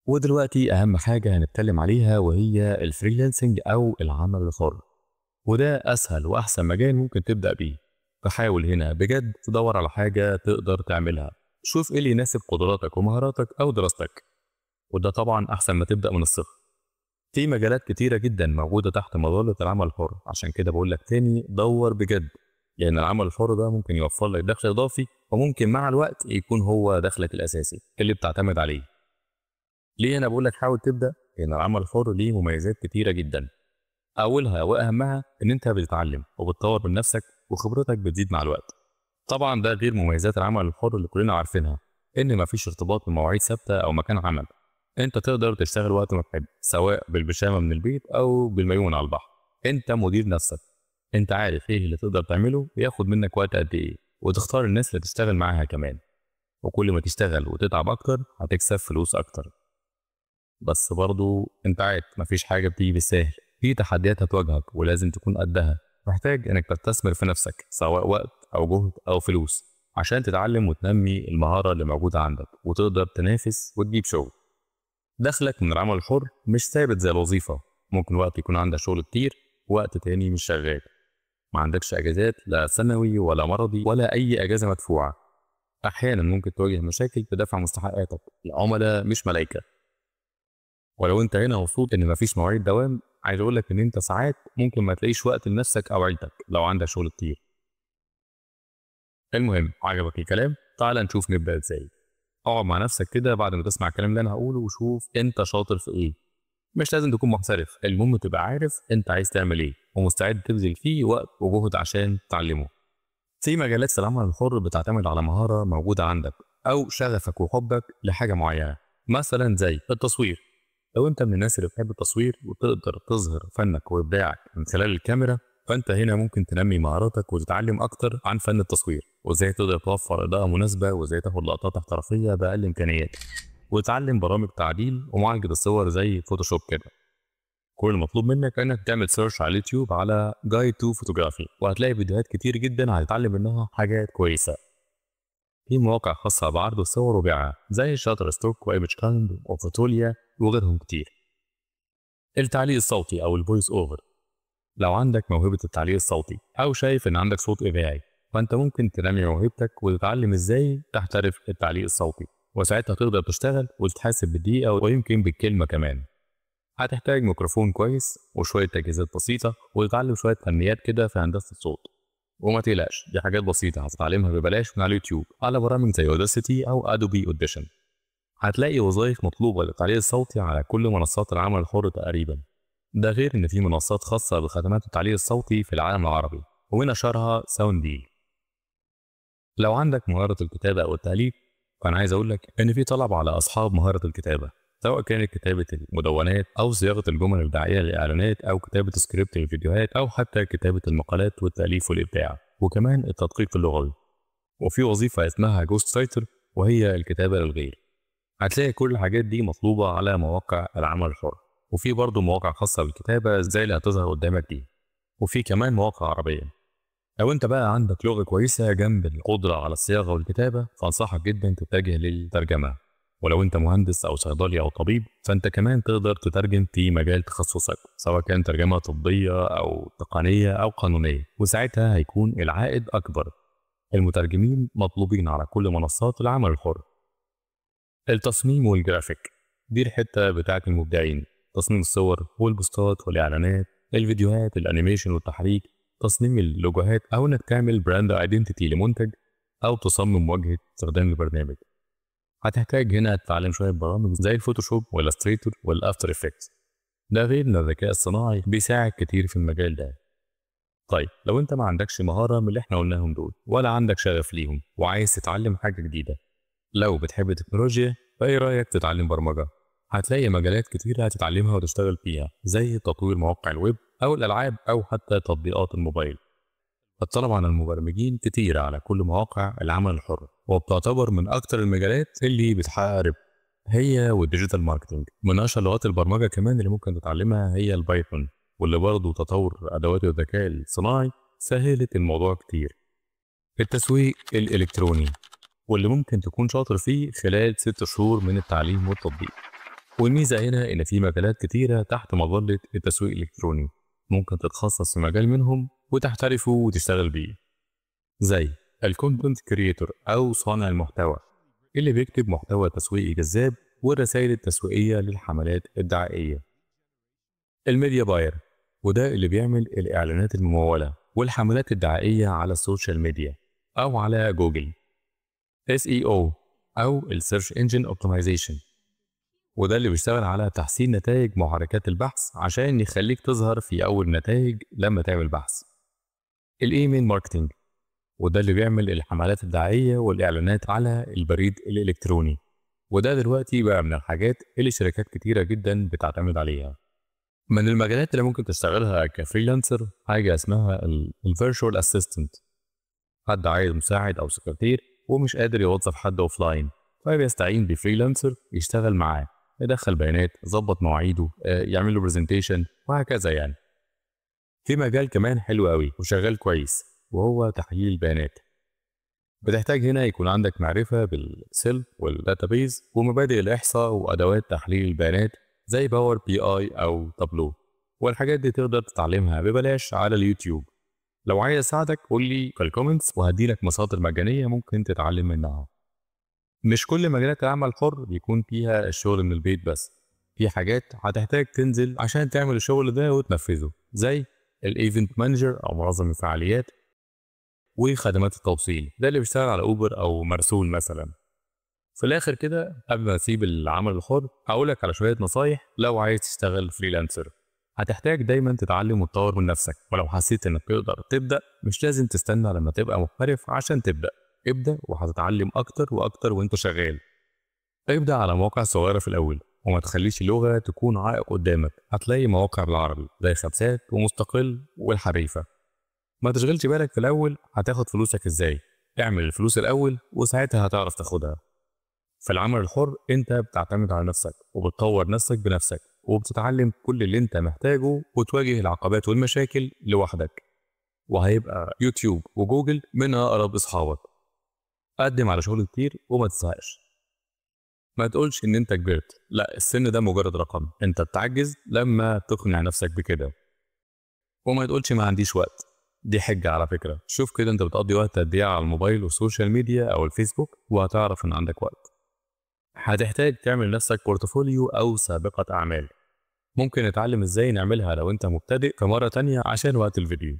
ودلوقتي أهم حاجة هنتكلم عليها وهي الفريلانسنج أو العمل الحر، وده أسهل وأحسن مجال ممكن تبدأ بيه. فحاول هنا بجد تدور على حاجة تقدر تعملها، شوف إيه اللي يناسب قدراتك ومهاراتك أو دراستك، وده طبعا أحسن ما تبدأ من الصفر. في مجالات كتيرة جدا موجودة تحت مظلة العمل الحر، عشان كده بقول لك تاني دور بجد، لأن العمل الحر ده ممكن يوفر لك دخل إضافي، وممكن مع الوقت يكون هو دخلك الأساسي اللي بتعتمد عليه. ليه أنا بقول لك حاول تبدأ؟ لأن العمل الحر ليه مميزات كتيرة جدا. أولها وأهمها إن أنت بتتعلم وبتطور من نفسك وخبرتك بتزيد مع الوقت. طبعا ده غير مميزات العمل الحر اللي كلنا عارفينها، إن مفيش ارتباط بمواعيد ثابتة أو مكان عمل. أنت تقدر تشتغل وقت ما تحب، سواء بالبيجامة من البيت أو بالمايوه على البحر. أنت مدير نفسك، أنت عارف إيه اللي تقدر تعمله وياخد منك وقت قد إيه، وتختار الناس اللي تشتغل معاها كمان. وكل ما تشتغل وتتعب أكتر هتكسب فلوس أكتر. بس برضو انت عارف مفيش حاجة بتيجي بالسهل، في تحديات هتواجهك ولازم تكون قدها. محتاج انك تستثمر في نفسك، سواء وقت او جهد او فلوس، عشان تتعلم وتنمي المهارة اللي موجودة عندك وتقدر تنافس وتجيب شغل. دخلك من العمل الحر مش ثابت زي الوظيفة، ممكن وقت يكون عندك شغل كتير، وقت تاني مش شغال. ما عندكش اجازات، لا سنوي ولا مرضي ولا اي اجازة مدفوعة. احيانا ممكن تواجه مشاكل في دفع مستحقاتك، العملاء مش ملايكة. ولو انت هنا مبسوط ان مفيش مواعيد دوام، عايز اقول لك ان انت ساعات ممكن ما تلاقيش وقت لنفسك او عيلتك لو عندك شغل كتير. المهم، عجبك الكلام؟ تعال نشوف نبدا ازاي. اقعد مع نفسك كده بعد ما تسمع الكلام اللي انا هقوله وشوف انت شاطر في ايه. مش لازم تكون محترف، المهم تبقى عارف انت عايز تعمل ايه ومستعد تبذل فيه وقت وجهد عشان تتعلمه. في مجالات في العمل الحر بتعتمد على مهارة موجودة عندك أو شغفك وحبك لحاجة معينة، مثلا زي التصوير. لو انت من الناس اللي بتحب التصوير وتقدر تظهر فنك وابداعك من خلال الكاميرا، فانت هنا ممكن تنمي مهاراتك وتتعلم اكتر عن فن التصوير، وازاي تقدر توفر اضاءة مناسبة، وازاي تاخد لقطات احترافية باقل امكانيات، وتتعلم برامج تعديل ومعالجة الصور زي فوتوشوب كده. كل المطلوب منك انك تعمل سيرش على اليوتيوب على جايد تو فوتوغرافي، وهتلاقي فيديوهات كتير جدا هتتعلم منها حاجات كويسة. في مواقع خاصة بعرض الصور وبيعها زي شاتر ستوك وايمج كايند وفوتوليا وغيرهم كتير. التعليق الصوتي أو الفويس أوفر. لو عندك موهبة التعليق الصوتي أو شايف إن عندك صوت إبداعي، فأنت ممكن تنمي موهبتك وتتعلم إزاي تحترف التعليق الصوتي، وساعتها تقدر تشتغل وتتحاسب بالدقيقة ويمكن بالكلمة كمان. هتحتاج ميكروفون كويس وشوية تجهيزات بسيطة، وتتعلم شوية فنيات كده في هندسة الصوت. وما تقلقش، دي حاجات بسيطة هتتعلمها ببلاش من على اليوتيوب على برامج زي اوداسيتي أو أدوبي أوديشن. هتلاقي وظائف مطلوبة للتعليق الصوتي على كل منصات العمل الحر تقريبا. ده غير إن في منصات خاصة بخدمات التعليق الصوتي في العالم العربي، ومن أشهرها ساوند ديل. لو عندك مهارة الكتابة أو التأليف، فأنا عايز أقول لك إن في طلب على أصحاب مهارة الكتابة، سواء كانت كتابة المدونات أو صياغة الجمل الدعائية للإعلانات أو كتابة سكريبت للفيديوهات أو حتى كتابة المقالات والتأليف والإبداع، وكمان التدقيق اللغوي. وفي وظيفة اسمها جوست رايتر، وهي الكتابة للغير. هتلاقي كل الحاجات دي مطلوبة على مواقع العمل الحر. وفي برضه مواقع خاصة بالكتابة زي اللي هتظهر قدامك دي، وفي كمان مواقع عربية. لو انت بقى عندك لغة كويسة جنب القدرة على الصياغة والكتابة، فانصحك جدا تتجه للترجمة. ولو انت مهندس او صيدلي او طبيب، فانت كمان تقدر تترجم في مجال تخصصك، سواء كان ترجمة طبية او تقنية او قانونية، وساعتها هيكون العائد اكبر. المترجمين مطلوبين على كل منصات العمل الحر. التصميم والجرافيك، دي الحتة بتاعت المبدعين. تصميم الصور والبوستات والإعلانات، الفيديوهات، الأنيميشن والتحريك، تصميم اللوجوهات، أو إنك تعمل براند ايدنتيتي لمنتج، أو تصمم واجهة استخدام البرنامج. هتحتاج هنا تتعلم شوية برامج زي الفوتوشوب والإلستريتور والأفتر إفكتس. ده غير إن الذكاء الصناعي بيساعد كتير في المجال ده. طيب لو أنت ما عندكش مهارة من اللي إحنا قلناهم دول، ولا عندك شغف ليهم وعايز تتعلم حاجة جديدة، لو بتحب التكنولوجيا، فايه رأيك تتعلم برمجة؟ هتلاقي مجالات كتير هتتعلمها وتشتغل فيها، زي تطوير مواقع الويب أو الألعاب أو حتى تطبيقات الموبايل. الطلب على المبرمجين كتير على كل مواقع العمل الحر، وبتعتبر من أكتر المجالات اللي بتحقق ربح. هي والديجيتال ماركتينج. من أشهر لغات البرمجة كمان اللي ممكن تتعلمها هي البايثون، واللي برضه تطور أدوات الذكاء الصناعي سهلت الموضوع كتير. التسويق الإلكتروني، واللي ممكن تكون شاطر فيه خلال 6 شهور من التعليم والتطبيق. والميزة هنا إن في مجالات كتيرة تحت مظلة التسويق الإلكتروني ممكن تتخصص في مجال منهم وتحترفه وتشتغل بيه، زي الكونتنت كريتور أو صانع المحتوى اللي بيكتب محتوى تسويقي جذاب والرسائل التسويقية للحملات الدعائية. الميديا باير، وده اللي بيعمل الإعلانات الممولة والحملات الدعائية على السوشيال ميديا أو على جوجل. SEO أو السيرش انجن اوبتمايزيشن، وده اللي بيشتغل على تحسين نتائج محركات البحث عشان يخليك تظهر في أول نتائج لما تعمل بحث. الإيميل ماركتينج، وده اللي بيعمل الحملات الدعائية والإعلانات على البريد الإلكتروني، وده دلوقتي بقى من الحاجات اللي شركات كتيرة جدا بتعتمد عليها. من المجالات اللي ممكن تشتغلها كفريلانسر حاجة اسمها الفيرتشوال اسيستنت، حد عايز مساعد أو سكرتير ومش قادر يوظف حد أوفلاين فبيستعين بفريلانسر يشتغل معاه، يدخل بيانات، يظبط مواعيده، يعمل له برزنتيشن وهكذا يعني. في مجال كمان حلو قوي وشغال كويس وهو تحليل البيانات. بتحتاج هنا يكون عندك معرفة بالسيل والداتابيز ومبادئ الإحصاء وأدوات تحليل البيانات زي باور بي آي أو تابلو، والحاجات دي تقدر تتعلمها ببلاش على اليوتيوب. لو عايز أساعدك قول لي في الكومنتس وهديلك مصادر مجانية ممكن تتعلم منها. مش كل مجالات العمل الحر بيكون فيها الشغل من البيت بس، في حاجات هتحتاج تنزل عشان تعمل الشغل ده وتنفذه، زي الايفنت مانجر أو منظم الفعاليات وخدمات التوصيل، ده اللي بيشتغل على اوبر او مرسول مثلا. في الاخر كده قبل ما نسيب العمل الحر هقولك على شويه نصايح لو عايز تشتغل فريلانسر. هتحتاج دايما تتعلم وتطور من نفسك، ولو حسيت انك تقدر تبدا مش لازم تستنى لما تبقى محترف عشان تبدا، ابدا وهتتعلم اكتر واكتر وانت شغال. ابدا على مواقع صغيره في الاول وما تخليش اللغه تكون عائق قدامك، هتلاقي مواقع بالعربي زي خمسات ومستقل والحريفه. ما تشغلش بالك في الأول هتاخد فلوسك إزاي، اعمل الفلوس الأول وساعتها هتعرف تاخدها. في العمل الحر أنت بتعتمد على نفسك وبتطور نفسك بنفسك وبتتعلم كل اللي أنت محتاجه وتواجه العقبات والمشاكل لوحدك، وهيبقى يوتيوب وجوجل من أقرب أصحابك. قدم على شغل كتير وما تزهقش. ما تقولش إن أنت كبرت، لا، السن ده مجرد رقم، أنت بتعجز لما تقنع نفسك بكده. وما تقولش ما عنديش وقت، دي حجة على فكرة. شوف كده انت بتقضي وقت قد ايه على الموبايل والسوشيال ميديا او الفيسبوك وهتعرف ان عندك وقت. هتحتاج تعمل لنفسك بورتفوليو او سابقة اعمال، ممكن نتعلم ازاي نعملها لو انت مبتدئ في مرة تانية عشان وقت الفيديو.